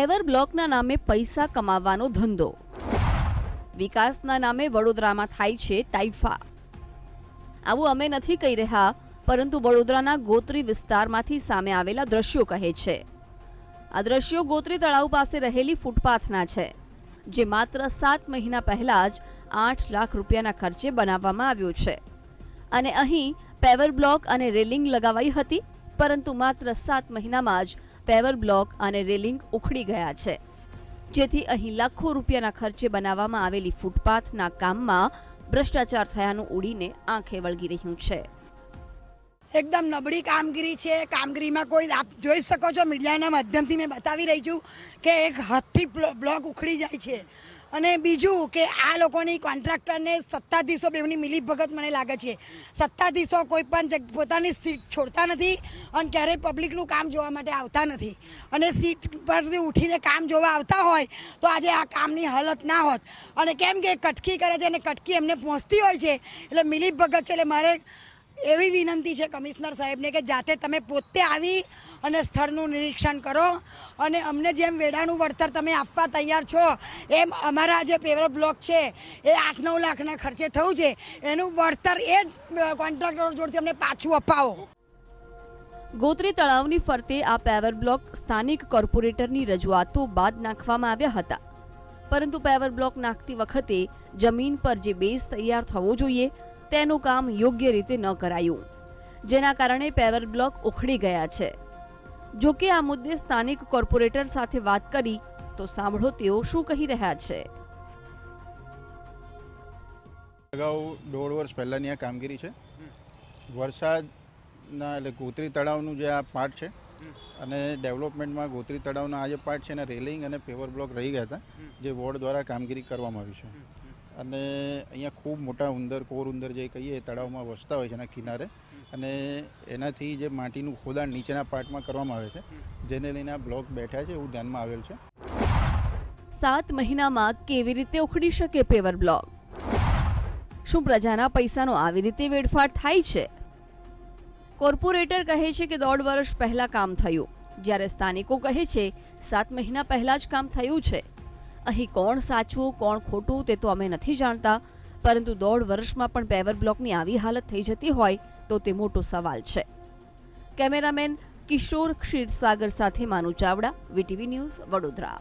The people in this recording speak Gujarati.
પેવર બ્લોકના નામે પૈસા કમાવાનો ધંધો, વિકાસના નામે વડોદરામાં થાય છે તાઇફા. આવું અમે નથી કહી રહ્યા, પરંતુ વડોદરાના ગોત્રી વિસ્તારમાંથી સામે આવેલા દ્રશ્યો કહે છે. આ દ્રશ્યો ગોત્રી તળાવ પાસે રહેલી ફૂટપાથના છે, જે માત્ર 7 મહિના પહેલા જ 8 લાખ રૂપિયાના ખર્ચે બનાવવામાં આવ્યું છે. અને અહીં પેવર બ્લોક અને રેલિંગ લગાવાઈ હતી, પરંતુ માત્ર 7 મહિનામાં જ પેવર બ્લોક અને રેલિંગ ઉખડી ગયા છે, જેથી અહીં લાખો રૂપિયાના ખર્ચે બનાવવામાં આવેલી ફૂટપાથના કામમાં ભ્રષ્ટાચાર થયાનું ઉડીને આંખે વળગી રહ્યું છે. એકદમ નબળી કામગીરી છે. કામગીરીમાં કોઈ આપ જોઈ શકો છો, મીડિયાના માધ્યમથી મેં બતાવી રહી છું કે એક હાથથી બ્લોક ઉખડી જાય છે. અને બીજું કે આ લોકોની કોન્ટ્રાક્ટરને સત્તાધીશો બેવની મિલીભગત મને લાગે છે. સત્તાધીશો કોઈ પણ પોતાની સીટ છોડતા નથી અને ક્યારેય પબ્લિકનું કામ જોવા માટે આવતા નથી. અને સીટ પરથી ઉઠીને કામ જોવા આવતા હોય તો આજે આ કામની હાલત ના હોત. અને કેમ કે કટકી કરે છે અને કટકી એમને પહોંચતી હોય છે, એટલે મિલીભગત છે. એટલે મારે એવી વિનંતી છે કમિશનર સાહેબને કે જાતે તમે પોતે આવી અને સ્થળનું નિરીક્ષણ કરો અને અમને જેમ વેડાનું વળતર તમે આપવા તૈયાર છો, એમ અમારા જે પેવર બ્લોક છે એ 8-9 લાખના ખર્ચે થયું છે, એનું વળતર એ જ કોન્ટ્રાક્ટરો જોડથી અમને પાછું અપાવો. ગોત્રી તળાવની ફરતે આ પેવર બ્લોક સ્થાનિક કોર્પોરેટરની રજૂઆતો બાદ નાખવામાં આવ્યા હતા, પરંતુ પેવર બ્લોક નાખતી વખતે જમીન પર જે બેઝ તૈયાર થવો જોઈએ તેનું કામ યોગ્ય રીતે ન કરાયું, જેના કારણે પેવર બ્લોક ઉખડી ગયા છે. જો કે આ મુદ્દે સ્થાનિક કોર્પોરેટર સાથે વાત કરી તો સાંભળો તેઓ શું કહી રહ્યા છે. અગાઉ 1.5 વર્ષ પહેલાંની આ કામગીરી છે. વરસાદના એટલે ગોત્રી તળાવનું જે આ પાર્ટ છે અને ડેવલપમેન્ટમાં ગોત્રી તળાવના આ જે પાર્ટ છે એના રેલિંગ અને પેવર બ્લોક રહી ગયા હતા, જે વોર્ડ દ્વારા કામગીરી કરવામાં આવી છે. અને અહીંયા ખૂબ મોટા ઉંદર, કોર ઉંદર જે કહીએ તળાવમાં વસતા હોય છે એના કિનારે, અને એનાથી જે માટીનું ખોદાણ નીચેના પાર્ટમાં કરવામાં આવે છે, જેને લઈને આ બ્લોક બેઠા છે એવું ધ્યાનમાં આવેલ છે. 7 મહિનામાં કેવી રીતે ઉખડી શકે પેવર બ્લોક? શું પ્રજાના પૈસાનો આવી રીતે વેડફાટ થાય છે? કોર્પોરેટર કહે છે કે 1.5 વર્ષ પહેલા કામ થયું, જ્યારે સ્થાનિકો કહે છે 7 મહિના પહેલા જ કામ થયું છે. અહીં કોણ સાચું કોણ ખોટું તે તો અમે નથી જાણતા, પરંતુ 1.5 વર્ષમાં પણ પેવર બ્લોકની આવી હાલત થઈ જતી હોય તો તે મોટો સવાલ છે. કેમેરામેન કિશોર ક્ષીરસાગર સાથે માનુ ચાવડા, વીટીવી ન્યૂઝ, વડોદરા.